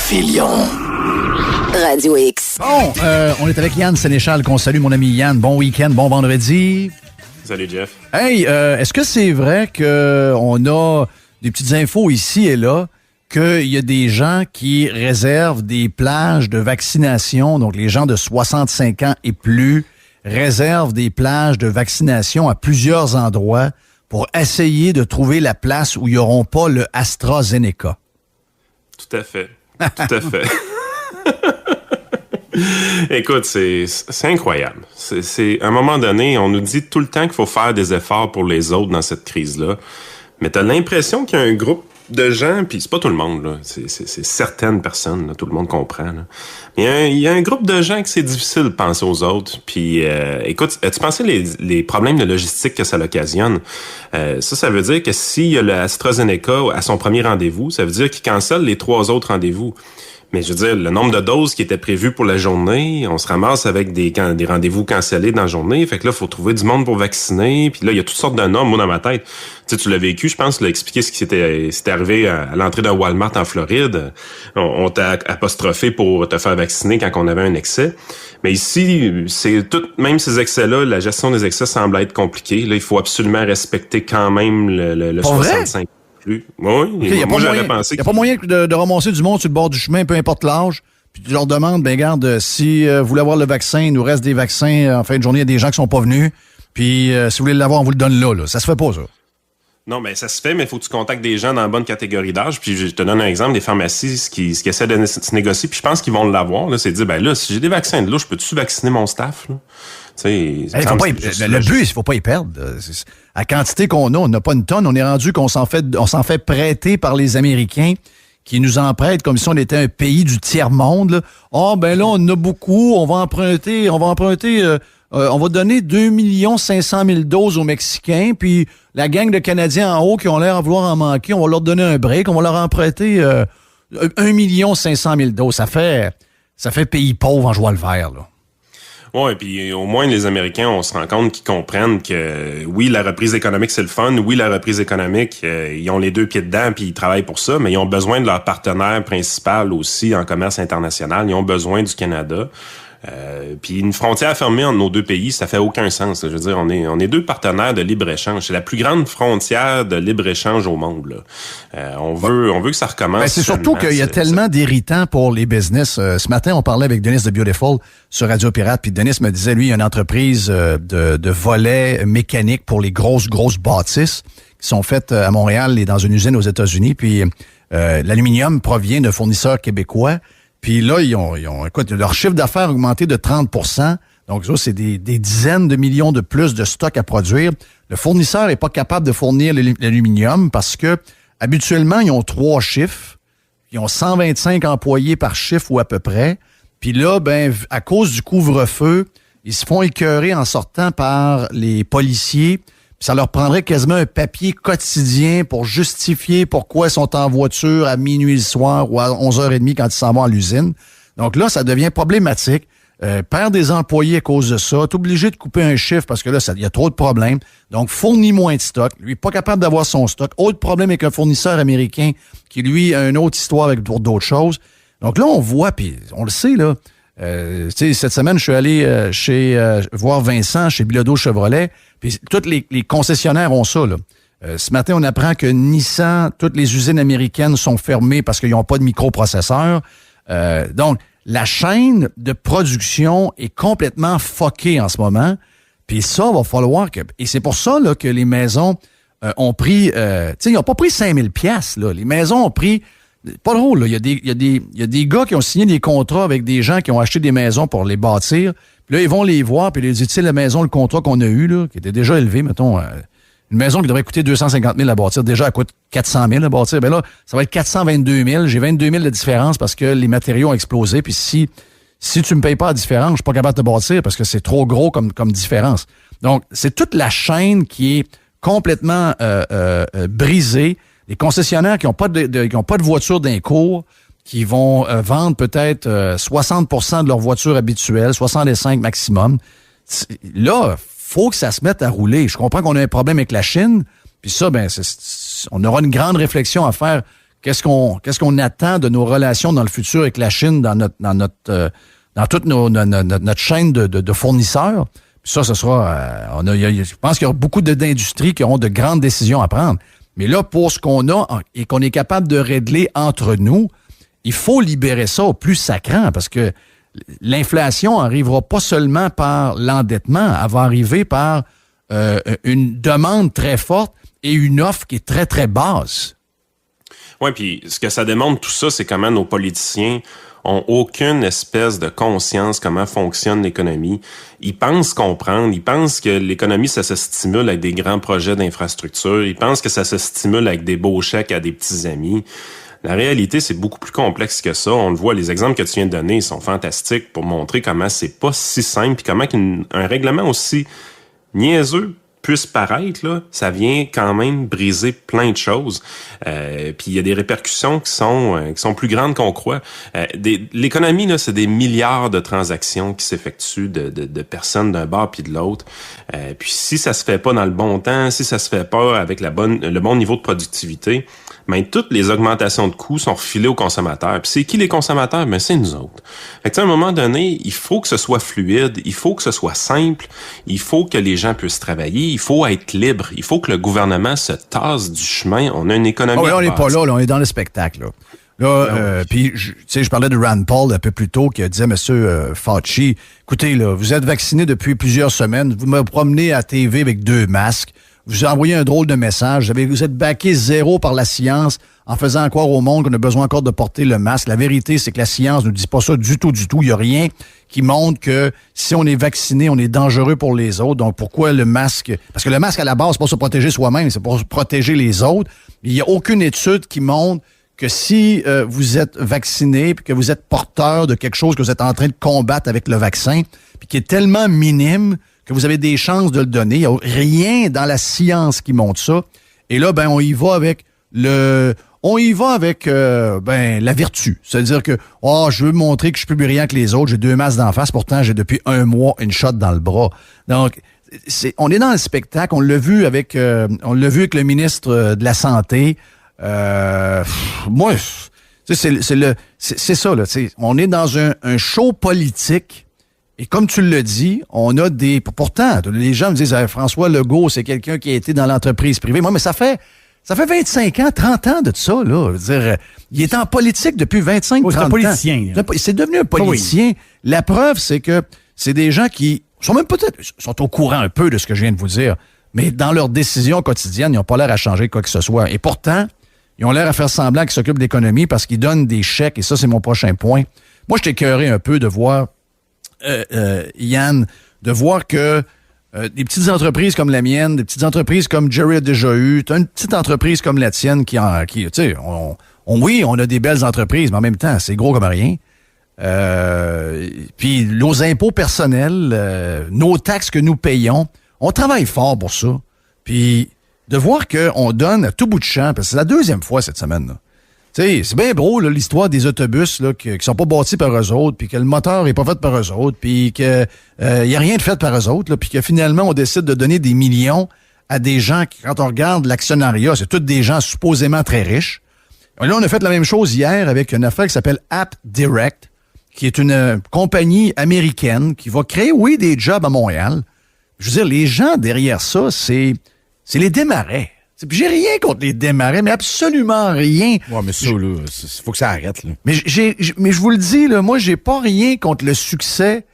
Filion. Radio X. Bon, on est avec Yann Sénéchal, qu'on salue, mon ami Yann. Bon week-end, bon vendredi. Salut, Jeff. Hey, est-ce que c'est vrai qu'on a des petites infos ici et là qu'il y a des gens qui réservent des plages de vaccination, donc les gens de 65 ans et plus réservent des plages de vaccination à plusieurs endroits pour essayer de trouver la place où ils n'auront pas le AstraZeneca? Tout à fait. Tout à fait. Écoute, c'est incroyable. C'est à un moment donné, on nous dit tout le temps qu'il faut faire des efforts pour les autres dans cette crise-là. Mais t'as l'impression qu'il y a un groupe de gens, puis c'est pas tout le monde, là. C'est certaines personnes, là, tout le monde comprend, là. Mais il y a un groupe de gens que c'est difficile de penser aux autres. Puis, écoute, as-tu pensé les problèmes de logistique que ça l'occasionne? Ça veut dire que s'il y a le AstraZeneca à son premier rendez-vous, ça veut dire qu'il cancelle les 3 autres rendez-vous. Mais je veux dire, le nombre de doses qui étaient prévues pour la journée, on se ramasse avec des rendez-vous cancellés dans la journée. Fait que là, il faut trouver du monde pour vacciner. Puis là, il y a toutes sortes de normes, moi, dans ma tête. Tu sais, tu l'as vécu, je pense, tu l'as expliqué ce qui s'était arrivé à l'entrée d'un Walmart en Floride. On t'a apostrophé pour te faire vacciner quand on avait un excès. Mais ici, c'est tout, même ces excès-là, la gestion des excès semble être compliquée. Là, il faut absolument respecter quand même le 65. Oui, okay, moi j'aurais pensé. Il n'y a pas moyen de ramasser du monde sur le bord du chemin, peu importe l'âge, puis tu leur demandes, ben regarde, si vous voulez avoir le vaccin, il nous reste des vaccins en fin de journée, il y a des gens qui sont pas venus, puis si vous voulez l'avoir, on vous le donne là. Ça se fait pas, ça. Non, mais ça se fait, mais il faut que tu contactes des gens dans la bonne catégorie d'âge. Puis je te donne un exemple, des pharmacies qui essaient de se négocier, puis je pense qu'ils vont l'avoir. Là, c'est de dire, ben là, si j'ai des vaccins de là, je peux-tu vacciner mon staff? Là? Le but, il faut pas y perdre. La quantité qu'on a, on n'a pas une tonne. On est rendu qu'on s'en fait prêter par les Américains qui nous en prêtent comme si on était un pays du tiers-monde. Ben là, on en a beaucoup. On va emprunter. On va donner 2 500 000 doses aux Mexicains. Puis la gang de Canadiens en haut qui ont l'air à vouloir en manquer, on va leur donner un break. On va leur emprunter 1 500 000 doses. Ça fait pays pauvre en joie le vert, là. Ouais, puis au moins les Américains, on se rend compte qu'ils comprennent que oui, la reprise économique c'est le fun, oui, la reprise économique, ils ont les 2 pieds dedans puis ils travaillent pour ça, mais ils ont besoin de leur partenaire principal aussi en commerce international, ils ont besoin du Canada. Puis une frontière fermée entre nos 2 pays, ça fait aucun sens. Là. Je veux dire, on est 2 partenaires de libre-échange. C'est la plus grande frontière de libre-échange au monde. Là. On veut que ça recommence. Ben, c'est surtout qu'il y a tellement d'irritants pour les business. Ce matin, on parlait avec Denis de Beautiful sur Radio Pirate, puis Denis me disait, lui, il y a une entreprise de volets mécaniques pour les grosses bâtisses qui sont faites à Montréal et dans une usine aux États-Unis. Puis l'aluminium provient de fournisseurs québécois. Puis là, écoute, leur chiffre d'affaires a augmenté de 30 %. Donc ça, c'est des dizaines de millions de plus de stock à produire. Le fournisseur n'est pas capable de fournir l'aluminium parce que habituellement, ils ont 3 chiffres. Ils ont 125 employés par chiffre ou à peu près. Puis là, ben, à cause du couvre-feu, ils se font écœurer en sortant par les policiers. Puis ça leur prendrait quasiment un papier quotidien pour justifier pourquoi ils sont en voiture à minuit le soir ou à 11h30 quand ils s'en vont à l'usine. Donc là, ça devient problématique. Perd des employés à cause de ça. T'es obligé de couper un chiffre parce que là, il y a trop de problèmes. Donc, fournit moins de stock. Lui, pas capable d'avoir son stock. Autre problème avec un fournisseur américain qui, lui, a une autre histoire pour d'autres choses. Donc là, on voit, puis on le sait, là. Cette semaine, je suis allé voir Vincent chez Bilodeau Chevrolet. Puis toutes les concessionnaires ont ça, là. Ce matin, on apprend que Nissan, toutes les usines américaines sont fermées parce qu'ils n'ont pas de microprocesseurs. Donc, la chaîne de production est complètement fuckée en ce moment. Puis ça, va falloir que... Et c'est pour ça là, que les maisons ont pris... ils n'ont pas pris 5 000 $, là. Les maisons ont pris... Pas drôle, là. Il y a des gars qui ont signé des contrats avec des gens qui ont acheté des maisons pour les bâtir. Puis là, ils vont les voir, puis ils disent, tu sais, la maison, le contrat qu'on a eu, là, qui était déjà élevé, mettons... une maison qui devrait coûter 250 000 à bâtir, déjà, elle coûte 400 000 à bâtir. Bien là, ça va être 422 000. J'ai 22 000 de différence parce que les matériaux ont explosé. Puis si tu me payes pas la différence, je suis pas capable de te bâtir parce que c'est trop gros comme différence. Donc, c'est toute la chaîne qui est complètement brisée. Les concessionnaires qui n'ont pas de voiture d'un cours, qui vont vendre peut-être 60 % de leur voiture habituelle, 65 maximum. Là, faut que ça se mette à rouler. Je comprends qu'on a un problème avec la Chine, puis ça, ben, on aura une grande réflexion à faire. qu'est-ce qu'on attend de nos relations dans le futur avec la Chine dans toute notre chaîne de fournisseurs. Puis ça, ce sera... je pense qu'il y aura beaucoup d'industries qui auront de grandes décisions à prendre. Mais là, pour ce qu'on a et qu'on est capable de régler entre nous, il faut libérer ça au plus sacrant parce que l'inflation n'arrivera pas seulement par l'endettement, elle va arriver par une demande très forte et une offre qui est très, très basse. Oui, puis ce que ça démontre, tout ça, c'est comment nos politiciens ont aucune espèce de conscience comment fonctionne l'économie. Ils pensent comprendre, ils pensent que l'économie, ça se stimule avec des grands projets d'infrastructure, ils pensent que ça se stimule avec des beaux chèques à des petits amis. La réalité, c'est beaucoup plus complexe que ça. On le voit, les exemples que tu viens de donner sont fantastiques pour montrer comment c'est pas si simple, puis comment un règlement aussi niaiseux puisse paraître, là, ça vient quand même briser plein de choses. Puis il y a des répercussions qui sont plus grandes qu'on croit. L'économie, là, c'est des milliards de transactions qui s'effectuent de personnes d'un bord puis de l'autre. Puis si ça se fait pas dans le bon temps, si ça se fait pas avec le bon niveau de productivité, ben toutes les augmentations de coûts sont refilées aux consommateurs. Puis c'est qui les consommateurs? Ben c'est nous autres. Fait que à un moment donné, il faut que ce soit fluide, il faut que ce soit simple, il faut que les gens puissent travailler, il faut être libre, il faut que le gouvernement se tasse du chemin. On a une économie. On n'est pas là, on est dans le spectacle. Puis, je parlais de Rand Paul un peu plus tôt qui disait, Monsieur Fauci, écoutez, là, vous êtes vacciné depuis plusieurs semaines, vous me promenez à TV avec 2 masques, vous envoyez un drôle de message, vous êtes backé zéro par la science en faisant croire au monde qu'on a besoin encore de porter le masque. La vérité, c'est que la science ne dit pas ça du tout. Il n'y a rien qui montre que si on est vacciné, on est dangereux pour les autres. Donc, pourquoi le masque? Parce que le masque, à la base, c'est pas pour se protéger soi-même, c'est pour protéger les autres. Il n'y a aucune étude qui montre que si vous êtes vacciné puis que vous êtes porteur de quelque chose que vous êtes en train de combattre avec le vaccin, puis qui est tellement minime que vous avez des chances de le donner. Il n'y a rien dans la science qui montre ça. Et là, on y va avec la vertu. C'est-à-dire que, je veux montrer que je suis plus brillant que les autres, j'ai 2 masques d'en face, pourtant j'ai depuis 1 mois une shot dans le bras. Donc, on est dans le spectacle, on l'a vu avec le ministre de la Santé. Moi, c'est ça, là. On est dans un show politique. Et comme tu le dis, on a des... Pourtant, les gens me disent François Legault, c'est quelqu'un qui a été dans l'entreprise privée. Moi, mais ça fait 25 ans, 30 ans de ça, là. Je veux dire, il est en politique depuis 25, 30 ans. C'est un politicien. C'est devenu un politicien. Oui. La preuve, c'est que c'est des gens qui sont au courant un peu de ce que je viens de vous dire, mais dans leurs décisions quotidiennes, ils n'ont pas l'air à changer quoi que ce soit. Et pourtant, ils ont l'air à faire semblant qu'ils s'occupent de l'économie parce qu'ils donnent des chèques, et ça, c'est mon prochain point. Moi, je t'ai écœuré un peu de voir... Yann, de voir que des petites entreprises comme la mienne, des petites entreprises comme Jerry a déjà eu, t'as une petite entreprise comme la tienne qui tu sais, oui, on a des belles entreprises, mais en même temps, c'est gros comme rien. Puis nos impôts personnels, nos taxes que nous payons, on travaille fort pour ça. Puis de voir qu'on donne à tout bout de champ, parce que c'est la 2e fois cette semaine, là. Tu sais, c'est bien gros, là, l'histoire des autobus là, qui sont pas bâtis par eux autres, puis que le moteur est pas fait par eux autres, puis que y a rien de fait par eux autres, puis que finalement, on décide de donner des millions à des gens qui, quand on regarde l'actionnariat, c'est tous des gens supposément très riches. Et là, on a fait la même chose hier avec une affaire qui s'appelle AppDirect, qui est une compagnie américaine qui va créer, oui, des jobs à Montréal. Je veux dire, les gens derrière ça, c'est les démarrais. Puis j'ai rien contre les démarrais, mais absolument rien. Ouais, mais ça, là, faut que ça arrête, là. Mais je vous le dis, là, moi, j'ai pas rien contre le succès,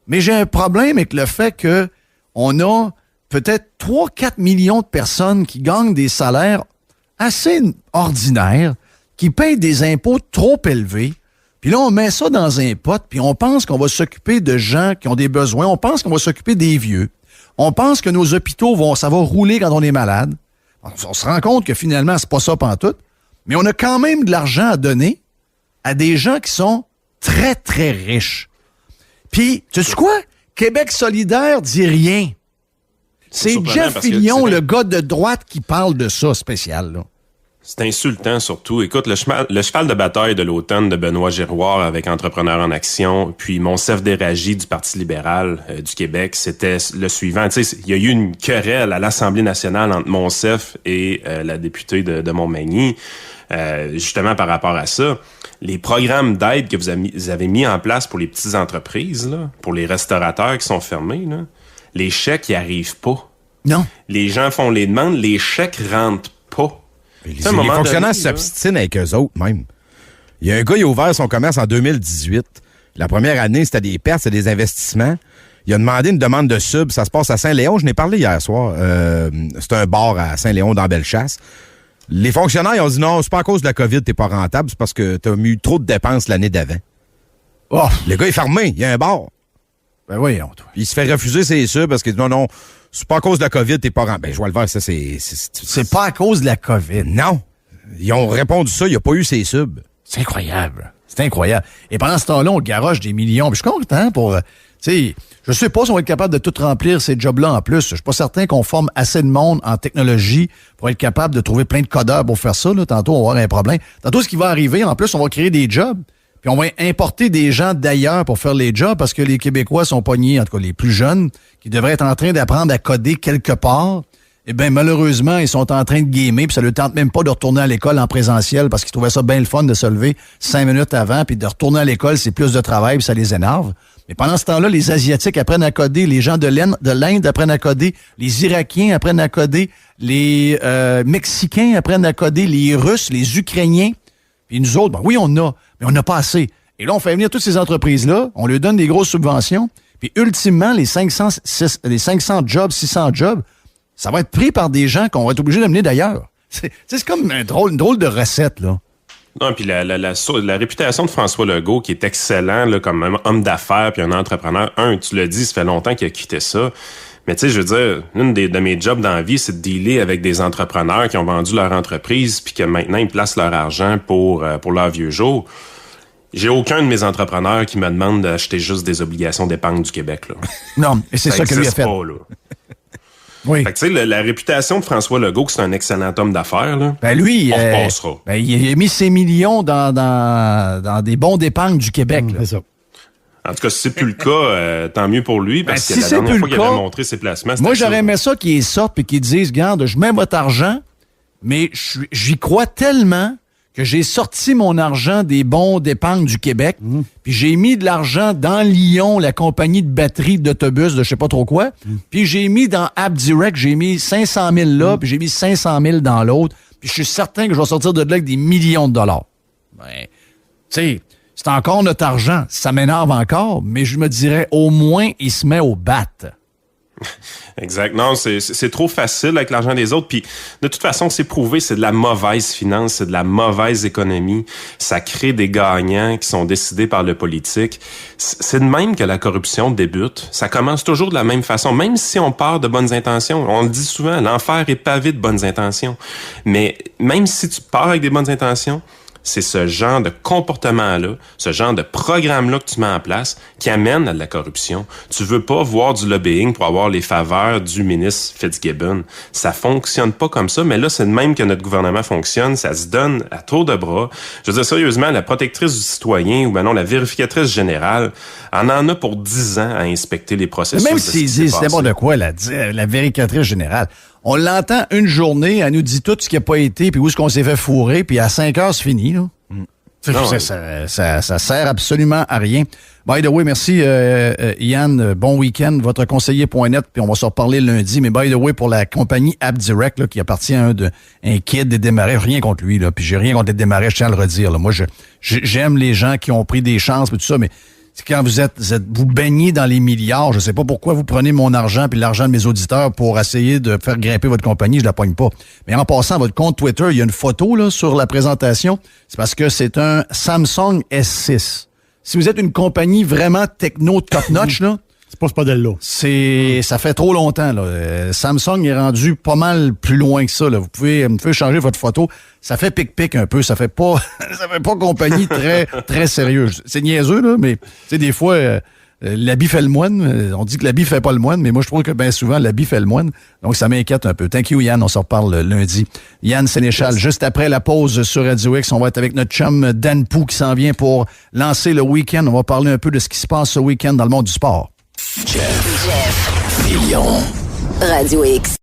mais j'ai un problème avec le fait que on a peut-être 3-4 millions de personnes qui gagnent des salaires assez ordinaires, qui payent des impôts trop élevés, puis là, on met ça dans un pot, puis on pense qu'on va s'occuper de gens qui ont des besoins, on pense qu'on va s'occuper des vieux, on pense que nos hôpitaux ça va rouler quand on est malade. On se rend compte que finalement, c'est pas ça pantoute, mais on a quand même de l'argent à donner à des gens qui sont très, très riches. Puis, tu sais quoi? Québec solidaire dit rien. C'est Jeff Fillion, le gars de droite, qui parle de ça spécial, là. C'est insultant surtout. Écoute, le cheval de bataille de l'automne de Benoît Giroir avec Entrepreneurs en action, puis Monsef Déragi du Parti libéral du Québec, c'était le suivant. Tu sais, il y a eu une querelle à l'Assemblée nationale entre Monsef et la députée de Montmagny, justement par rapport à ça. Les programmes d'aide que vous avez mis en place pour les petites entreprises, là, pour les restaurateurs qui sont fermés, là, les chèques, ils arrivent pas. Non. Les gens font les demandes, les chèques rentrent pas. Les fonctionnaires donné, s'obstinent avec eux autres, même. Il y a un gars, il a ouvert son commerce en 2018. La première année, c'était des pertes, c'était des investissements. Il a demandé une demande de sub. Ça se passe à Saint-Léon. Je n'ai parlé hier soir. C'est un bar à Saint-Léon, dans Bellechasse. Les fonctionnaires, ils ont dit non, c'est pas à cause de la COVID, t'es pas rentable, c'est parce que t'as mis trop de dépenses l'année d'avant. Oh, le gars est fermé, il y a un bar. Ben voyons, toi. Il se fait refuser ses subs parce qu'il dit non, c'est pas à cause de la COVID, t'es pas rentable. Ben, je vois le voir, ça, c'est pas à cause de la COVID. Non. Ils ont répondu ça, il a pas eu ses subs. C'est incroyable. C'est incroyable. Et pendant ce temps-là, on garoche des millions. Puis je suis content pour... Tu sais, je sais pas si on va être capable de tout remplir ces jobs-là en plus. Je suis pas certain qu'on forme assez de monde en technologie pour être capable de trouver plein de codeurs pour faire ça. Là. Tantôt, on va avoir un problème. Tantôt, ce qui va arriver, en plus, on va créer des jobs. Puis on va importer des gens d'ailleurs pour faire les jobs parce que les Québécois sont pognés, en tout cas les plus jeunes, qui devraient être en train d'apprendre à coder quelque part. Eh bien, malheureusement, ils sont en train de gamer, puis ça ne leur tente même pas de retourner à l'école en présentiel parce qu'ils trouvaient ça bien le fun de se lever 5 minutes avant, puis de retourner à l'école, c'est plus de travail, puis ça les énerve. Mais pendant ce temps-là, les Asiatiques apprennent à coder, les gens de l'Inde apprennent à coder, les Irakiens apprennent à coder, les Mexicains apprennent à coder, les Russes, les Ukrainiens. Puis nous autres, ben oui, on a, mais on n'a pas assez. Et là, on fait venir toutes ces entreprises-là, on leur donne des grosses subventions, puis ultimement, les 500 jobs, 600 jobs, ça va être pris par des gens qu'on va être obligés d'amener d'ailleurs. C'est comme une drôle de recette, là. Non, puis la réputation de François Legault, qui est excellent là, comme un homme d'affaires puis un entrepreneur, tu l'as dit, ça fait longtemps qu'il a quitté ça. Mais tu sais, je veux dire, une de mes jobs dans la vie, c'est de dealer avec des entrepreneurs qui ont vendu leur entreprise puis que maintenant, ils placent leur argent pour leur vieux jour. J'ai aucun de mes entrepreneurs qui me demande d'acheter juste des obligations d'épargne du Québec, là. Non, et c'est ça que lui a fait. Pas, là. Oui. Fait que, tu sais, la réputation de François Legault, que c'est un excellent homme d'affaires, là. Ben lui, on repassera. Ben, il a mis ses millions dans des bons d'épargne du Québec, là. C'est ça. En tout cas, si c'est plus le cas, tant mieux pour lui, parce que si la dernière fois qu'il cas, avait montré ses placements, c'était moi, j'aurais aimé ça qu'ils sortent et qu'ils disent, regarde, je mets votre argent, mais j'y crois tellement que j'ai sorti mon argent des bons d'épargne du Québec, puis j'ai mis de l'argent dans Lyon, la compagnie de batterie d'autobus de je sais pas trop quoi, puis j'ai mis dans AppDirect, j'ai mis 500 000 là, puis j'ai mis 500 000 dans l'autre, puis je suis certain que je vais sortir de là avec des millions de dollars. Ben, tu sais, c'est encore notre argent. Ça m'énerve encore, mais je me dirais, au moins, il se met au bat. Exact. Non, c'est trop facile avec l'argent des autres. Puis, de toute façon, c'est prouvé, c'est de la mauvaise finance, c'est de la mauvaise économie. Ça crée des gagnants qui sont décidés par le politique. C'est de même que la corruption débute. Ça commence toujours de la même façon, même si on part de bonnes intentions. On le dit souvent, l'enfer est pavé de bonnes intentions. Mais même si tu pars avec des bonnes intentions, c'est ce genre de comportement-là, ce genre de programme-là que tu mets en place qui amène à de la corruption. Tu veux pas voir du lobbying pour avoir les faveurs du ministre Fitzgibbon. Ça fonctionne pas comme ça, mais là, c'est de même que notre gouvernement fonctionne. Ça se donne à tour de bras. Je veux dire, sérieusement, la protectrice du citoyen ou ben non, la vérificatrice générale, en a pour 10 ans à inspecter les processus. Même s'ils disent n'importe de quoi, la vérificatrice générale. On l'entend une journée, elle nous dit tout ce qui n'a pas été, puis où est-ce qu'on s'est fait fourrer, puis à 5 heures, c'est fini, là. Ça sert absolument à rien. By the way, merci Yann, bon week-end, votre conseiller.net, puis on va se reparler lundi, mais by the way, pour la compagnie AppDirect, là, qui appartient à un kid des démarrés, rien contre lui, là, puis j'ai rien contre les démarrés, je tiens à le redire, là. Moi, j'aime les gens qui ont pris des chances, puis tout ça, mais c'est quand vous baignez dans les milliards, je sais pas pourquoi vous prenez mon argent puis l'argent de mes auditeurs pour essayer de faire grimper votre compagnie, je la pogne pas. Mais en passant, votre compte Twitter, il y a une photo là sur la présentation, c'est parce que c'est un Samsung S6. Si vous êtes une compagnie vraiment techno top-notch, là, c'est pas ce modèle-là. Ça fait trop longtemps, là. Samsung est rendu pas mal plus loin que ça, là. Vous pouvez changer votre photo. Ça fait pic-pic un peu. Ça fait pas compagnie très, très sérieuse. C'est niaiseux, là, mais, tu sais, des fois, L'habit fait le moine. On dit que l'habit fait pas le moine, mais moi, je trouve que bien souvent, l'habit fait le moine. Donc, ça m'inquiète un peu. Thank you, Yann. On se reparle lundi. Yann Sénéchal, juste après la pause sur Radio X, on va être avec notre chum Dan Pou qui s'en vient pour lancer le week-end. On va parler un peu de ce qui se passe ce week-end dans le monde du sport. Jeff. Radio X.